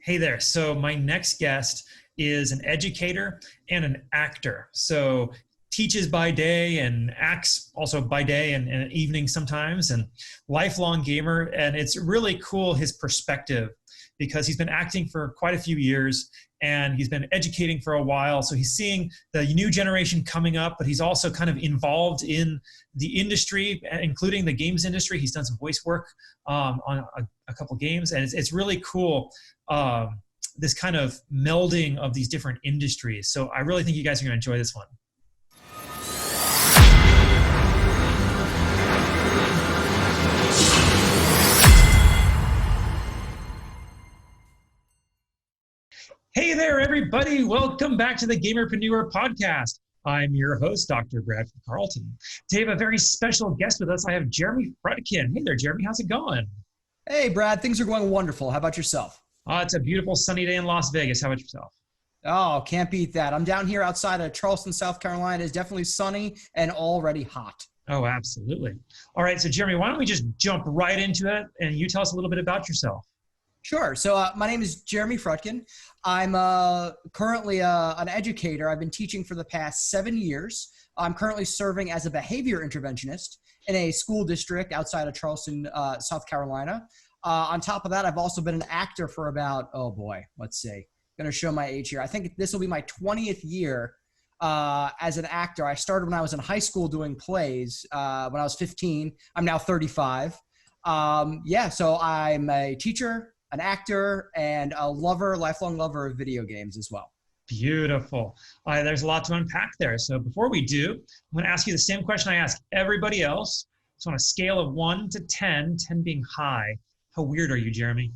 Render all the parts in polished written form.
Hey there. So my next guest is an educator and an actor. So teaches by day and acts also by day and evening sometimes, and lifelong gamer. And it's really cool, his perspective, because he's been acting for quite a few years and he's been educating for a while. So he's seeing the new generation coming up, but he's also kind of involved in the industry, including the games industry. He's done some voice work on a couple games, and it's really cool. This kind of melding of these different industries. So I really think you guys are going to enjoy this one. Hey there, everybody. Welcome back to the Gamerpreneur podcast. I'm your host, Dr. Bradford Carlton. Today I have a very special guest with us. I have Jeremy Frutkin. Hey there, Jeremy. How's it going? Hey, Brad. Things are going wonderful. How about yourself? It's a beautiful sunny day in Las Vegas. How about yourself? Oh, can't beat that. I'm down here outside of Charleston, South Carolina. It's definitely sunny and already hot. Oh, absolutely. All right. So, Jeremy, why don't we just jump right into it and you tell us a little bit about yourself? Sure. So my name is Jeremy Frutkin. I'm currently an educator. I've been teaching for the past 7 years. I'm currently serving as a behavior interventionist in a school district outside of Charleston, South Carolina. On top of that, I've also been an actor for about, let's see. I'm going to show my age here. I think this will be my 20th year as an actor. I started when I was in high school doing plays when I was 15. I'm now 35. So I'm a teacher, an actor, and a lifelong lover of video games as well. Beautiful. There's a lot to unpack there. So before we do, I'm going to ask you the same question I ask everybody else. So on a scale of 1 to 10, 10 being high, how weird are you, Jeremy?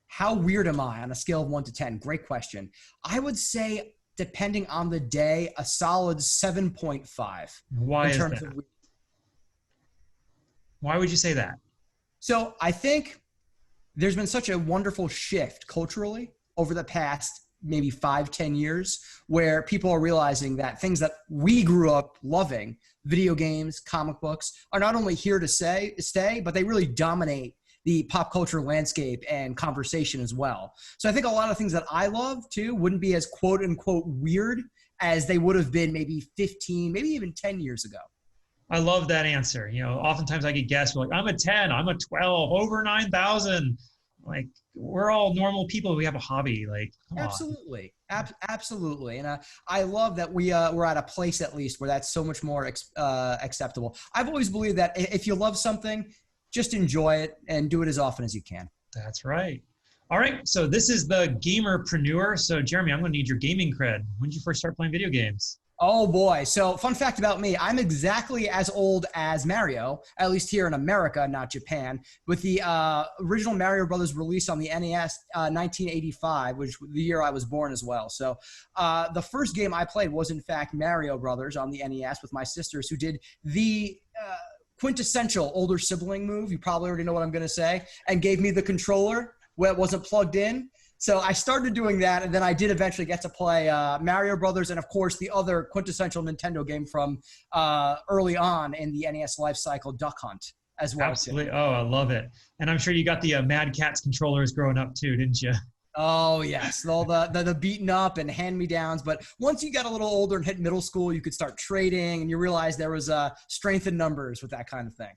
How weird am I on a scale of 1 to 10? Great question. I would say, depending on the day, a solid 7.5. Why is that? Why would you say that? So I think there's been such a wonderful shift culturally over the past maybe 5-10 years, where people are realizing that things that we grew up loving, video games, comic books, are not only here to stay, but they really dominate the pop culture landscape and conversation as well. So I think a lot of things that I love too wouldn't be as quote unquote weird as they would have been maybe 15, maybe even 10 years ago. I love that answer. You know, oftentimes I get guests like, I'm a 10, I'm a 12, over 9,000. Like, we're all normal people. We have a hobby. Like, absolutely. Absolutely. And I love that we're at a place, at least, where that's so much more acceptable. I've always believed that if you love something, just enjoy it and do it as often as you can. That's right. All right. So this is the Gamerpreneur. So Jeremy, I'm going to need your gaming cred. When did you first start playing video games? Oh boy. So fun fact about me, I'm exactly as old as Mario, at least here in America, not Japan, with the original Mario Brothers released on the NES 1985, which was the year I was born as well. So the first game I played was in fact Mario Brothers on the NES with my sisters, who did the quintessential older sibling move. You probably already know what I'm going to say, and gave me the controller where it wasn't plugged in. So I started doing that, and then I did eventually get to play Mario Brothers and, of course, the other quintessential Nintendo game from early on in the NES life cycle, Duck Hunt, as well. Absolutely. Oh, I love it. And I'm sure you got the Mad Catz controllers growing up too, didn't you? Oh, yes. All the beaten up and hand-me-downs. But once you got a little older and hit middle school, you could start trading, and you realized there was strength in numbers with that kind of thing.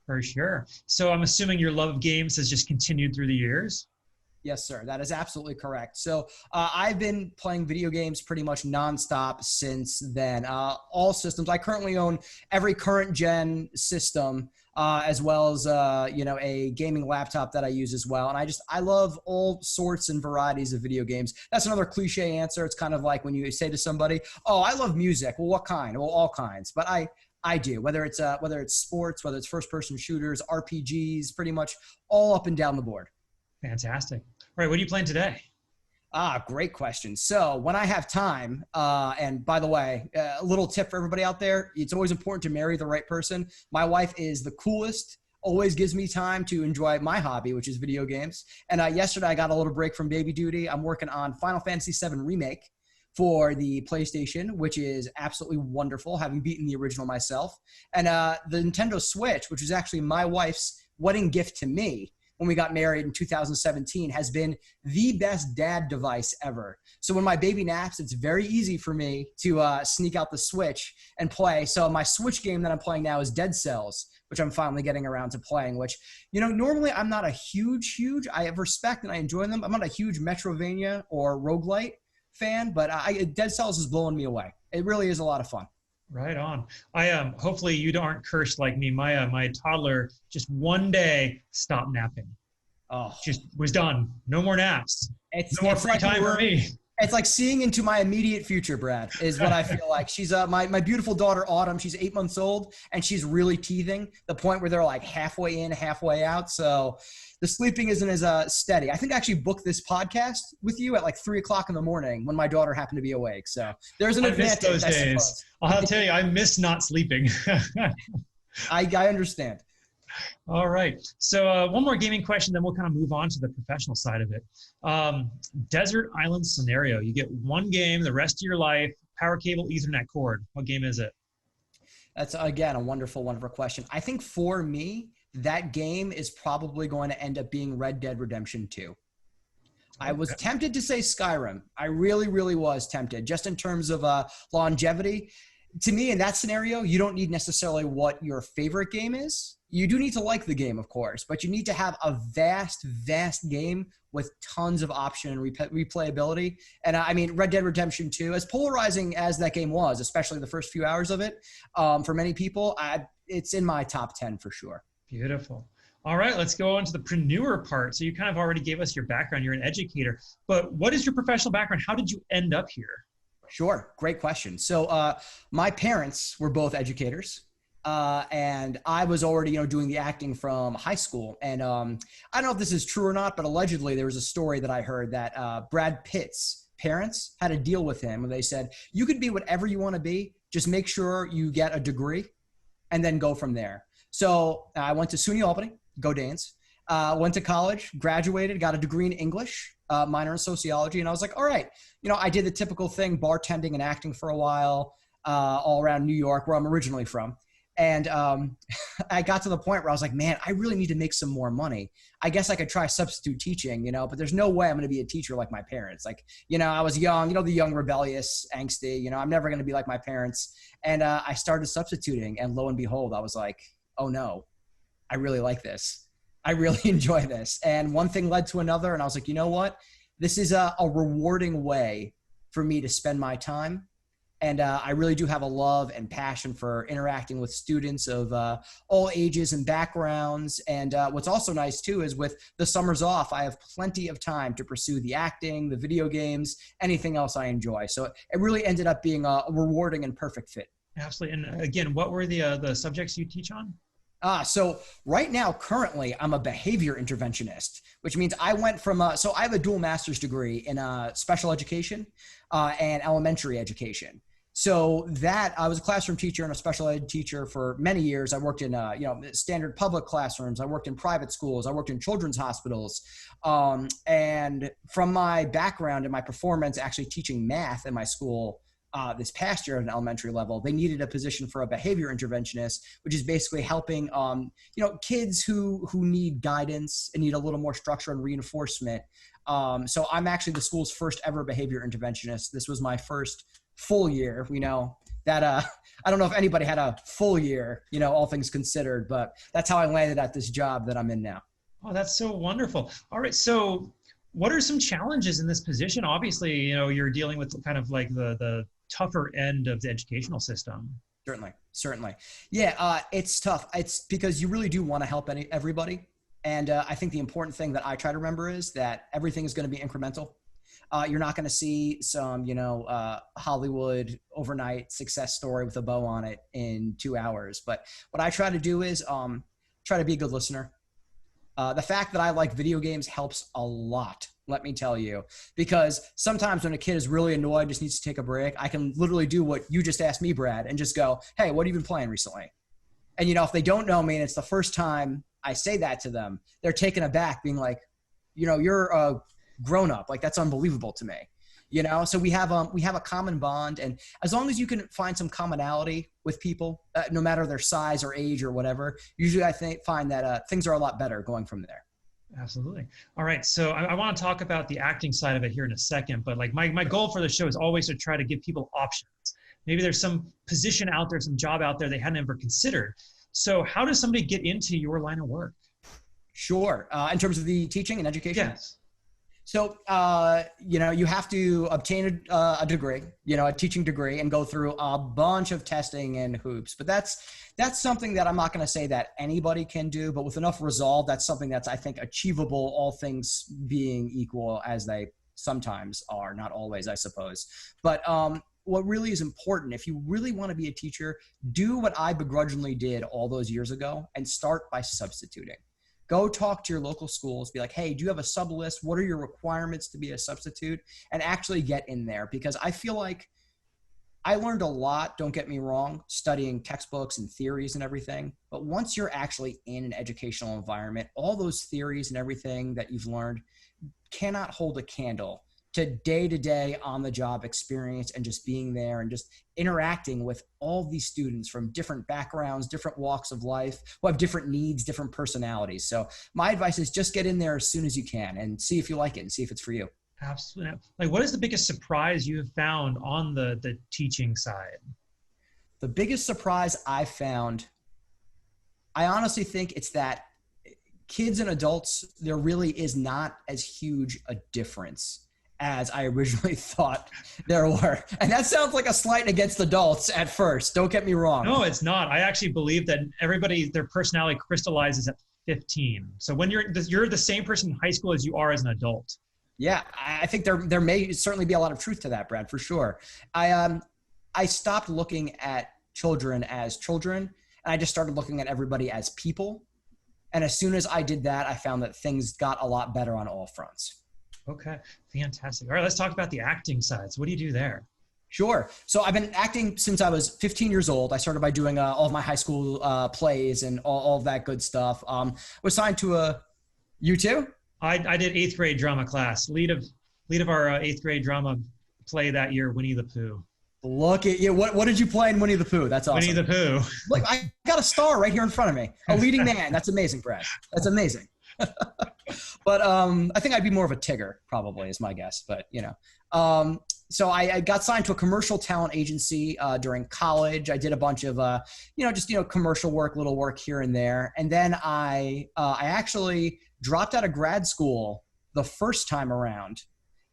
For sure. So I'm assuming your love of games has just continued through the years? Yes, sir. That is absolutely correct. So I've been playing video games pretty much nonstop since then. All systems. I currently own every current gen system, as well as a gaming laptop that I use as well. And I love all sorts and varieties of video games. That's another cliche answer. It's kind of like when you say to somebody, "Oh, I love music." Well, what kind? Well, all kinds. But I do. Whether it's sports, whether it's first-person shooters, RPGs, pretty much all up and down the board. Fantastic. All right, what are you playing today? Great question. So when I have time, and by the way, a little tip for everybody out there, it's always important to marry the right person. My wife is the coolest, always gives me time to enjoy my hobby, which is video games. And yesterday I got a little break from baby duty. I'm working on Final Fantasy VII Remake for the PlayStation, which is absolutely wonderful, having beaten the original myself. And the Nintendo Switch, which is actually my wife's wedding gift to me, when we got married in 2017 has been the best dad device ever. So when my baby naps, it's very easy for me to sneak out the Switch and play. So my Switch game that I'm playing now is Dead Cells, which I'm finally getting around to playing, which, normally I'm not a huge, I have respect and I enjoy them. I'm not a huge Metrovania or roguelite fan, but Dead Cells is blowing me away. It really is a lot of fun. Right on. Hopefully you aren't cursed like me. My toddler just one day stopped napping. Oh, just was done. No more naps. No more free time for me. It's like seeing into my immediate future, Brad, is what I feel like. She's my beautiful daughter, Autumn. She's 8 months old, and she's really teething, the point where they're like halfway in, halfway out. So the sleeping isn't as steady. I think I actually booked this podcast with you at like 3 o'clock in the morning when my daughter happened to be awake. So there's an advantage. I miss those days. I'll tell you, I miss not sleeping. I understand. All right. So one more gaming question, then we'll kind of move on to the professional side of it. Desert island scenario. You get one game the rest of your life, power cable, Ethernet cord. What game is it? That's, again, a wonderful, wonderful question. I think for me, that game is probably going to end up being Red Dead Redemption 2. Okay. I was tempted to say Skyrim. I really, really was tempted, just in terms of longevity. To me, in that scenario, you don't need necessarily what your favorite game is. You do need to like the game, of course, but you need to have a vast, vast game with tons of option and replayability. And I mean, Red Dead Redemption 2, as polarizing as that game was, especially the first few hours of it, for many people, it's in my top 10 for sure. Beautiful. All right, let's go on to the preneur part. So you kind of already gave us your background. You're an educator, but what is your professional background? How did you end up here? Sure. Great question. So my parents were both educators. And I was already, doing the acting from high school. And I don't know if this is true or not, but allegedly there was a story that I heard that Brad Pitt's parents had a deal with him where they said, you could be whatever you want to be. Just make sure you get a degree and then go from there. So I went to SUNY Albany, go Danes, went to college, graduated, got a degree in English, minor in sociology. And I was like, all right, I did the typical thing, bartending and acting for a while, all around New York, where I'm originally from. And I got to the point where I was like, man, I really need to make some more money. I guess I could try substitute teaching, but there's no way I'm going to be a teacher like my parents. Like, I was young, the young, rebellious, angsty, I'm never going to be like my parents. And I started substituting, and lo and behold, I was like, oh no, I really like this. I really enjoy this. And one thing led to another. And I was like, you know what? This is a rewarding way for me to spend my time. And I really do have a love and passion for interacting with students of all ages and backgrounds. And what's also nice, too, is with the summers off, I have plenty of time to pursue the acting, the video games, anything else I enjoy. So it really ended up being a rewarding and perfect fit. Absolutely. And again, what were the subjects you teach on? So right now, currently, I'm a behavior interventionist, which means I went from, so I have a dual master's degree in special education and elementary education. So that I was a classroom teacher and a special ed teacher for many years. I worked in, standard public classrooms. I worked in private schools. I worked in children's hospitals. And from my background and my performance actually teaching math in my school, this past year at an elementary level, they needed a position for a behavior interventionist, which is basically helping, kids who need guidance and need a little more structure and reinforcement. So I'm actually the school's first ever behavior interventionist. This was my first full year, that I don't know if anybody had a full year, all things considered, but that's how I landed at this job that I'm in now. Oh, that's so wonderful. All right. So what are some challenges in this position? Obviously, you're dealing with kind of like the tougher end of the educational system. Certainly. Yeah, it's tough. It's because you really do want to help everybody. And I think the important thing that I try to remember is that everything is going to be incremental. You're not going to see some, Hollywood overnight success story with a bow on it in 2 hours. But what I try to do is try to be a good listener. The fact that I like video games helps a lot, let me tell you, because sometimes when a kid is really annoyed, just needs to take a break, I can literally do what you just asked me, Brad, and just go, hey, what have you been playing recently? And, if they don't know me and it's the first time I say that to them, they're taken aback being like, you're a grown up. Like, that's unbelievable to me. So we have a common bond, and as long as you can find some commonality with people, no matter their size or age or whatever, usually I find that things are a lot better going from there. Absolutely. All right. So I want to talk about the acting side of it here in a second, but like my goal for the show is always to try to give people options. Maybe there's some position out there, some job out there they hadn't ever considered. So how does somebody get into your line of work? Sure. In terms of the teaching and education? Yes. So, you have to obtain a degree, a teaching degree, and go through a bunch of testing and hoops. But that's something that I'm not going to say that anybody can do, but with enough resolve, that's something that's, I think, achievable, all things being equal, as they sometimes are, not always, I suppose. But what really is important, if you really want to be a teacher, do what I begrudgingly did all those years ago and start by substituting. Go talk to your local schools, be like, hey, do you have a sub list? What are your requirements to be a substitute? And actually get in there, because I feel like I learned a lot, don't get me wrong, studying textbooks and theories and everything. But once you're actually in an educational environment, all those theories and everything that you've learned cannot hold a candle to day-to-day on-the-job experience and just being there and just interacting with all these students from different backgrounds, different walks of life, who have different needs, different personalities. So my advice is just get in there as soon as you can and see if you like it and see if it's for you. Absolutely. Like, what is the biggest surprise you have found on the teaching side? The biggest surprise I found, I honestly think it's that kids and adults, there really is not as huge a difference as I originally thought there were. And that sounds like a slight against adults at first. Don't get me wrong. No, it's not. I actually believe that their personality crystallizes at 15. So when you're the same person in high school as you are as an adult. Yeah, I think there may certainly be a lot of truth to that, Brad, for sure. I stopped looking at children as children, and I just started looking at everybody as people. And as soon as I did that, I found that things got a lot better on all fronts. Okay, fantastic. All right, let's talk about the acting side. So what do you do there? Sure. So I've been acting since I was 15 years old. I started by doing all of my high school plays and all of that good stuff. Was signed to you too? I did 8th grade drama class. Lead of our 8th grade drama play that year, Winnie the Pooh. Look at you. What did you play in Winnie the Pooh? That's awesome. Winnie the Pooh. Look, I got a star right here in front of me. A leading man. That's amazing, Brad. That's amazing. But I think I'd be more of a Tigger, probably, is my guess. But, so I got signed to a commercial talent agency during college. I did a bunch of, commercial work, little work here and there. And then I actually dropped out of grad school the first time around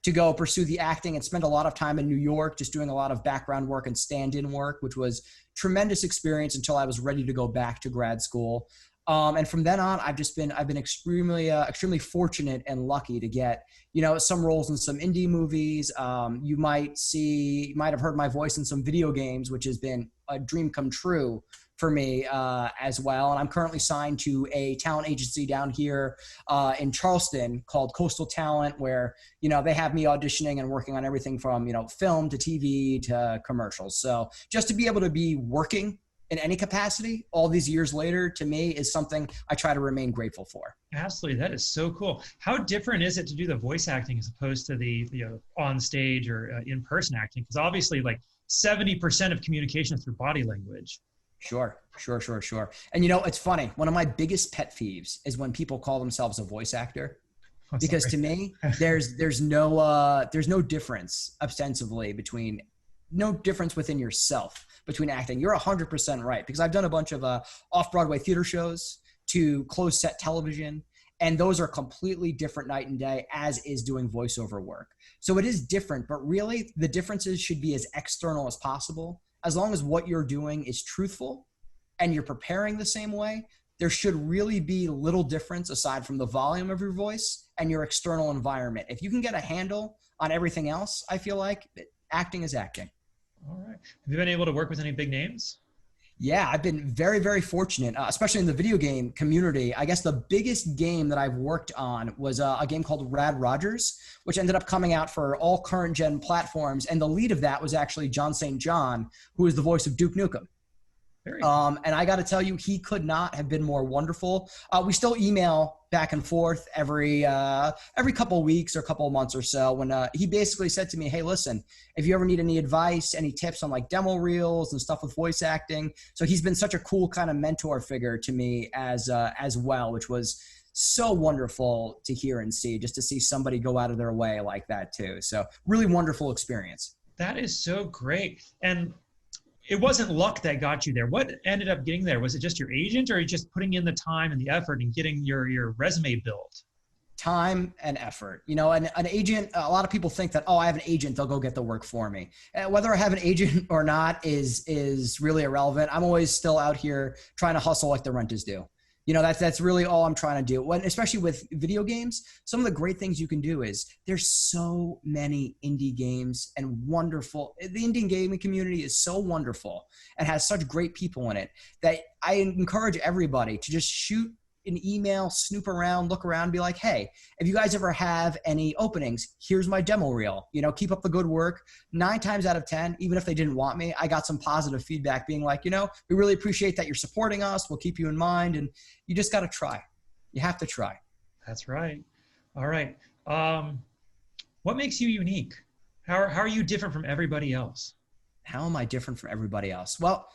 to go pursue the acting and spend a lot of time in New York, just doing a lot of background work and stand-in work, which was tremendous experience until I was ready to go back to grad school. And from then on, I've been extremely fortunate and lucky to get, some roles in some indie movies. You might have heard my voice in some video games, which has been a dream come true for me as well. And I'm currently signed to a talent agency down here in Charleston called Coastal Talent, where, they have me auditioning and working on everything from, film to TV to commercials. So just to be able to be working in any capacity all these years later, to me, is something I try to remain grateful for. Absolutely. That is so cool. How different is it to do the voice acting as opposed to the on stage or in-person acting? Because obviously like 70% of communication is through body language. Sure. And it's funny. One of my biggest pet peeves is when people call themselves a voice actor. Because to me, there's no difference ostensibly no difference within yourself between acting. You're 100% right, because I've done a bunch of off-Broadway theater shows to closed set television, and those are completely different night and day, as is doing voiceover work. So it is different, but really the differences should be as external as possible. As long as what you're doing is truthful and you're preparing the same way, there should really be little difference aside from the volume of your voice and your external environment. If you can get a handle on everything else, I feel like acting is acting. All right. Have you been able to work with any big names? Yeah, I've been very, very fortunate, especially in the video game community. I guess the biggest game that I've worked on was a game called Rad Rogers, which ended up coming out for all current gen platforms. And the lead of that was actually John St. John, who is the voice of Duke Nukem. And I got to tell you, he could not have been more wonderful. We still email back and forth every couple of weeks or couple of months or so, when he basically said to me, hey, listen, if you ever need any advice, any tips on like demo reels and stuff with voice acting. So he's been such a cool kind of mentor figure to me as well, which was so wonderful to hear and see, just to see somebody go out of their way like that too. So really wonderful experience. That is so great. And it wasn't luck that got you there. What ended up getting there? Was it just your agent, or are you just putting in the time and the effort and getting your resume built? Time and effort, you know, and an agent, a lot of people think that, oh, I have an agent, they'll go get the work for me. Whether I have an agent or not is really irrelevant. I'm always still out here trying to hustle like the rent is due. You know, that's really all I'm trying to do. When, especially with video games, some of the great things you can do is there's so many indie games and wonderful. The indie gaming community is so wonderful and has such great people in it that I encourage everybody to just shoot an email, snoop around, look around, be like, hey, if you guys ever have any openings, here's my demo reel. You know, keep up the good work. 9 times out of 10, even if they didn't want me, I got some positive feedback being like, you know, we really appreciate that you're supporting us. We'll keep you in mind. And you just got to try. You have to try. That's right. All right. What makes you unique? How are you different from everybody else? How am I different from everybody else? Well,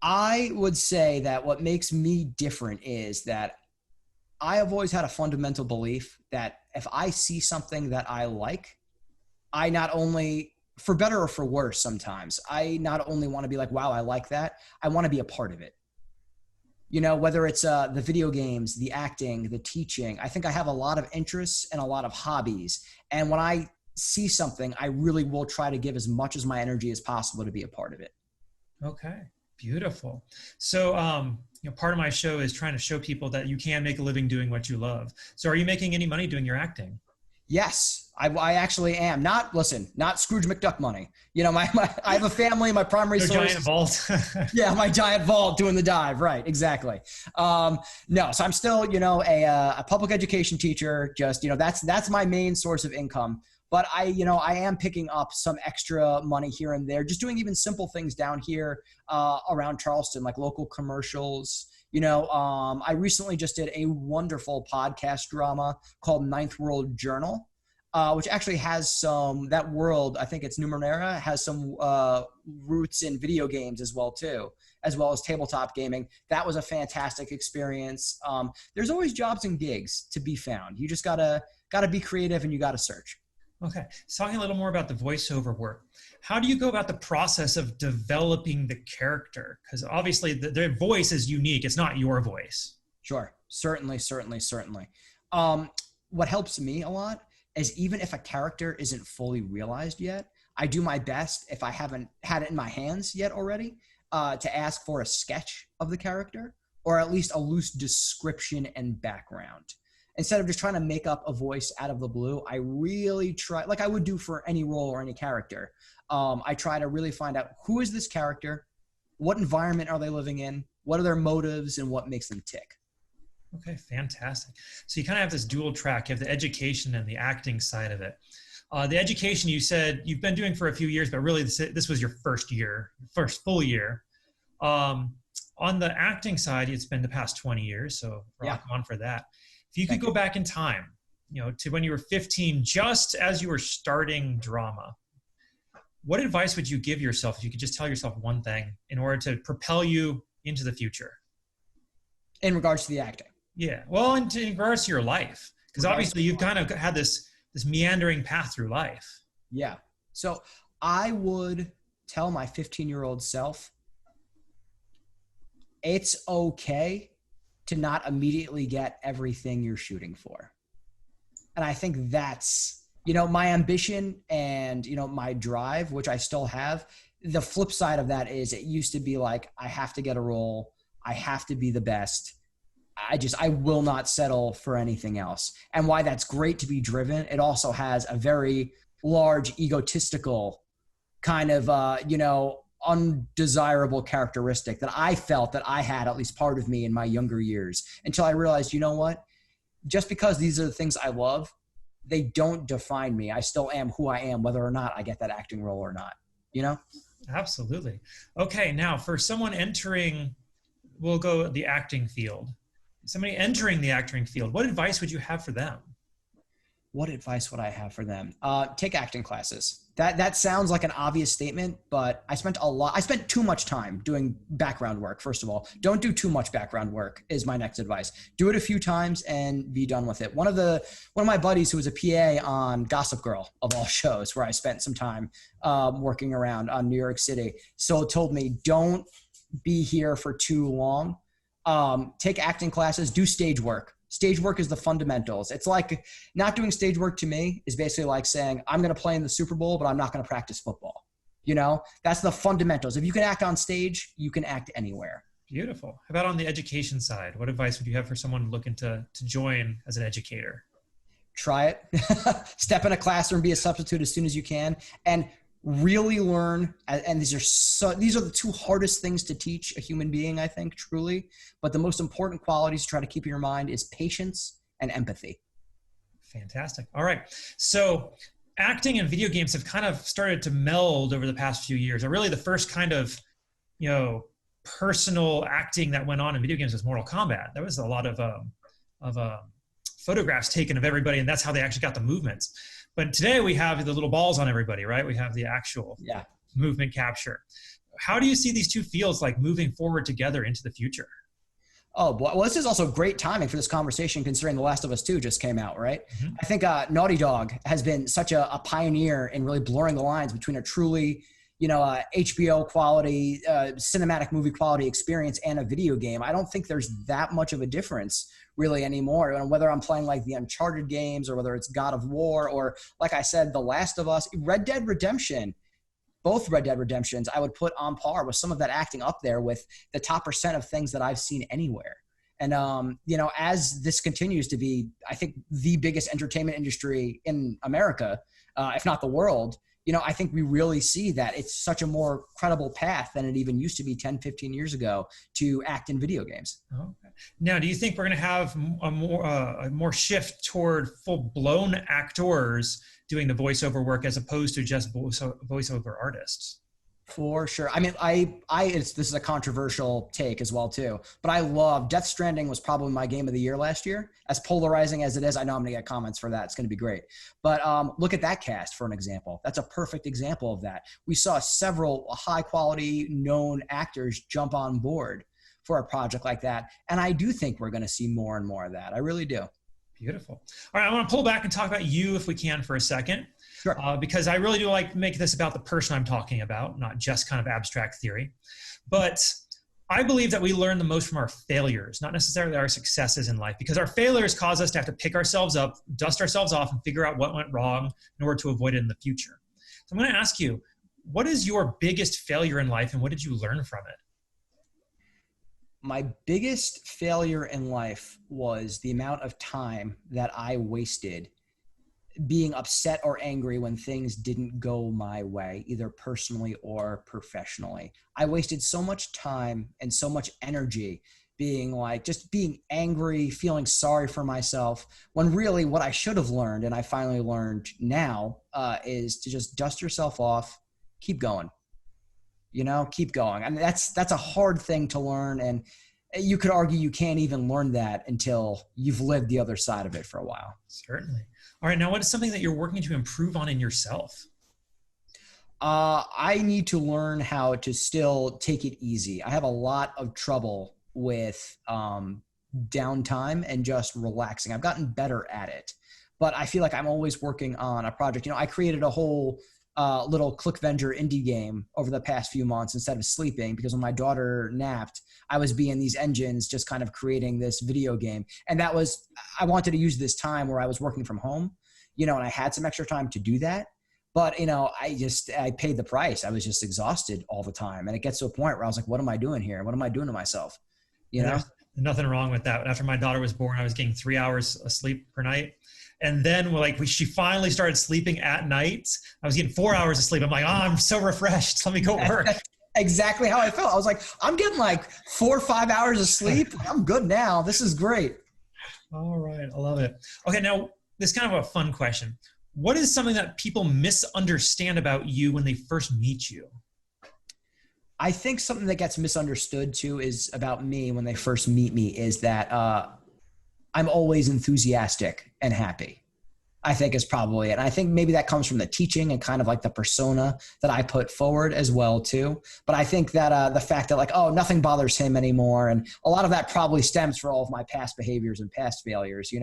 I would say that what makes me different is that I have always had a fundamental belief that if I see something that I like, I not only, for better or for worse sometimes, I not only want to be like, wow, I like that, I want to be a part of it. You know, whether it's the video games, the acting, the teaching, I think I have a lot of interests and a lot of hobbies. And when I see something, I really will try to give as much as my energy as possible to be a part of it. Okay. Beautiful. So, you know, part of my show is trying to show people that you can make a living doing what you love. So are you making any money doing your acting? Yes, I actually am. Not Scrooge McDuck money. You know, I have a family, my primary source. Giant vault. Yeah, my giant vault doing the dive. Right, exactly. No, so I'm still, you know, a public education teacher. Just, you know, that's my main source of income. But I am picking up some extra money here and there, just doing even simple things down here around Charleston, like local commercials. You know, I recently just did a wonderful podcast drama called Ninth World Journal, which actually has that world, I think it's Numenera, has some roots in video games as well too, as well as tabletop gaming. That was a fantastic experience. There's always jobs and gigs to be found. You just gotta be creative and you gotta search. Okay. So talking a little more about the voiceover work, how do you go about the process of developing the character? Because obviously their voice is unique. It's not your voice. Sure. Certainly. What helps me a lot is even if a character isn't fully realized yet, I do my best, if I haven't had it in my hands yet already, to ask for a sketch of the character or at least a loose description and background. Instead of just trying to make up a voice out of the blue, I really try, like I would do for any role or any character. I try to really find out, who is this character? What environment are they living in? What are their motives and what makes them tick? Okay, fantastic. So you kind of have this dual track. You have the education and the acting side of it. The education, you said you've been doing for a few years, but really this was your first full year. On the acting side, it's been the past 20 years, so rock on for that. If you could go back in time, you know, to when you were 15, just as you were starting drama, what advice would you give yourself if you could just tell yourself one thing in order to propel you into the future? In regards to the acting? Yeah. Well, in regards to your life, because obviously you've kind of had this meandering path through life. Yeah. So I would tell my 15-year-old self, it's okay to not immediately get everything you're shooting for. And I think that's, you know, my ambition and, you know, my drive, which I still have. The flip side of that is it used to be like, I have to get a role. I have to be the best. I will not settle for anything else. And why that's great to be driven, it also has a very large egotistical kind of, you know, undesirable characteristic that I felt that I had, at least part of me in my younger years, until I realized, you know what, just because these are the things I love, they don't define me. I still am who I am, whether or not I get that acting role or not, you know? Absolutely. Okay. Now for someone entering, we'll go the acting field, somebody entering the acting field, what advice would you have for them? What advice would I have for them? Take acting classes. That sounds like an obvious statement, but I spent too much time doing background work. First of all, don't do too much background work is my next advice. Do it a few times and be done with it. One of my buddies who was a PA on Gossip Girl, of all shows, where I spent some time working around on New York City, so told me, don't be here for too long. Take acting classes, do stage work. Stage work is the fundamentals. It's like not doing stage work to me is basically like saying, I'm going to play in the Super Bowl, but I'm not going to practice football. You know, that's the fundamentals. If you can act on stage, you can act anywhere. Beautiful. How about on the education side? What advice would you have for someone looking to join as an educator? Try it. Step in a classroom, be a substitute as soon as you can, and really learn. And these are the two hardest things to teach a human being, I think, truly. But the most important qualities to try to keep in your mind is patience and empathy. Fantastic. All right. So acting and video games have kind of started to meld over the past few years. Really the first kind of, personal acting that went on in video games was Mortal Kombat. There was a lot of photographs taken of everybody, and that's how they actually got the movements. But today we have the little balls on everybody, right? We have the actual movement capture. How do you see these two fields like moving forward together into the future? Oh, boy. Well, this is also great timing for this conversation considering The Last of Us 2 just came out, right? Mm-hmm. I think Naughty Dog has been such a pioneer in really blurring the lines between a truly, HBO quality, cinematic movie quality experience and a video game. I don't think there's that much of a difference really anymore. And whether I'm playing like the Uncharted games or whether it's God of War or, like I said, The Last of Us, Red Dead Redemption, both Red Dead Redemptions, I would put on par with some of that acting up there with the top % of things that I've seen anywhere. And, as this continues to be, I think, the biggest entertainment industry in America, if not the world, I think we really see that it's such a more credible path than it even used to be 10, 15 years ago to act in video games. Okay. Now, do you think we're going to have a more shift toward full-blown actors doing the voiceover work as opposed to just voiceover artists? For sure. I mean, this is a controversial take as well too, but I love Death Stranding was probably my game of the year last year. As polarizing as it is, I know I'm going to get comments for that. It's going to be great. But look at that cast for an example. That's a perfect example of that. We saw several high quality known actors jump on board for a project like that. And I do think we're going to see more and more of that. I really do. Beautiful. All right. I want to pull back and talk about you if we can for a second. Sure. Because I really do like to make this about the person I'm talking about, not just kind of abstract theory. But I believe that we learn the most from our failures, not necessarily our successes in life, because our failures cause us to have to pick ourselves up, dust ourselves off, and figure out what went wrong in order to avoid it in the future. So I'm going to ask you, what is your biggest failure in life and what did you learn from it? My biggest failure in life was the amount of time that I wasted being upset or angry when things didn't go my way, either personally or professionally. I wasted so much time and so much energy being angry, feeling sorry for myself, when really what I should have learned, and I finally learned now, is to just dust yourself off, keep going. Keep going. I mean, that's a hard thing to learn. And you could argue you can't even learn that until you've lived the other side of it for a while. Certainly. All right. Now, what is something that you're working to improve on in yourself? I need to learn how to still take it easy. I have a lot of trouble with downtime and just relaxing. I've gotten better at it, but I feel like I'm always working on a project. I created a whole little ClickVenture indie game over the past few months instead of sleeping, because when my daughter napped, I was being these engines just kind of creating this video game. And I wanted to use this time where I was working from home, and I had some extra time to do that. But, I paid the price. I was just exhausted all the time. And it gets to a point where I was like, what am I doing here? What am I doing to myself? There's nothing wrong with that. After my daughter was born, I was getting 3 hours of sleep per night. And then she finally started sleeping at night. I was getting 4 hours of sleep. I'm like, I'm so refreshed. Let me go work. That's exactly how I felt. I was like, I'm getting like 4 or 5 hours of sleep. I'm good now. This is great. All right. I love it. Okay. Now, this is kind of a fun question. What is something that people misunderstand about you when they first meet you? I think something that gets misunderstood too is about me when they first meet me is that I'm always enthusiastic and happy. I think is probably it. And I think maybe that comes from the teaching and kind of like the persona that I put forward as well too. But I think that the fact that like, oh, nothing bothers him anymore. And a lot of that probably stems from all of my past behaviors and past failures.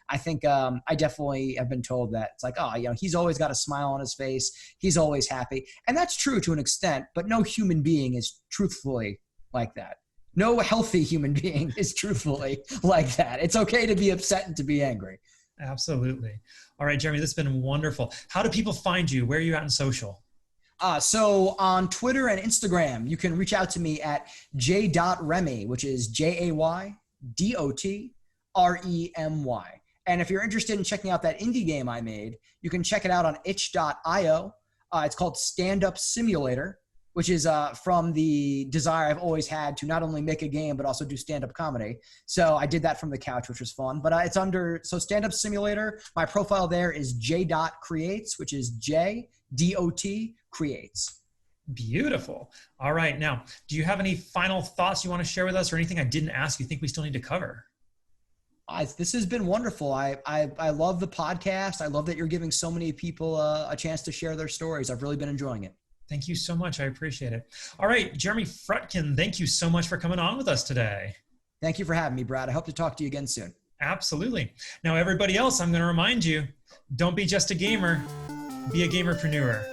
I think I definitely have been told that it's like, oh, he's always got a smile on his face. He's always happy. And that's true to an extent, but no human being is truthfully like that. No healthy human being is truthfully like that. It's okay to be upset and to be angry. Absolutely. All right, Jeremy, this has been wonderful. How do people find you? Where are you at in social? So on Twitter and Instagram, you can reach out to me at jaydotcreates, which is jaydotcreames. And if you're interested in checking out that indie game I made, you can check it out on itch.io. It's called Stand Up Simulator, which is from the desire I've always had to not only make a game, but also do stand-up comedy. So I did that from the couch, which was fun. But it's so Stand-Up Simulator, my profile there is jaydotcreates, which is jaydotcreates. Beautiful. All right. Now, do you have any final thoughts you want to share with us or anything I didn't ask you think we still need to cover? This has been wonderful. I love the podcast. I love that you're giving so many people a chance to share their stories. I've really been enjoying it. Thank you so much. I appreciate it. All right, Jeremy Frutkin, thank you so much for coming on with us today. Thank you for having me, Brad. I hope to talk to you again soon. Absolutely. Now, everybody else, I'm going to remind you, don't be just a gamer, be a gamerpreneur.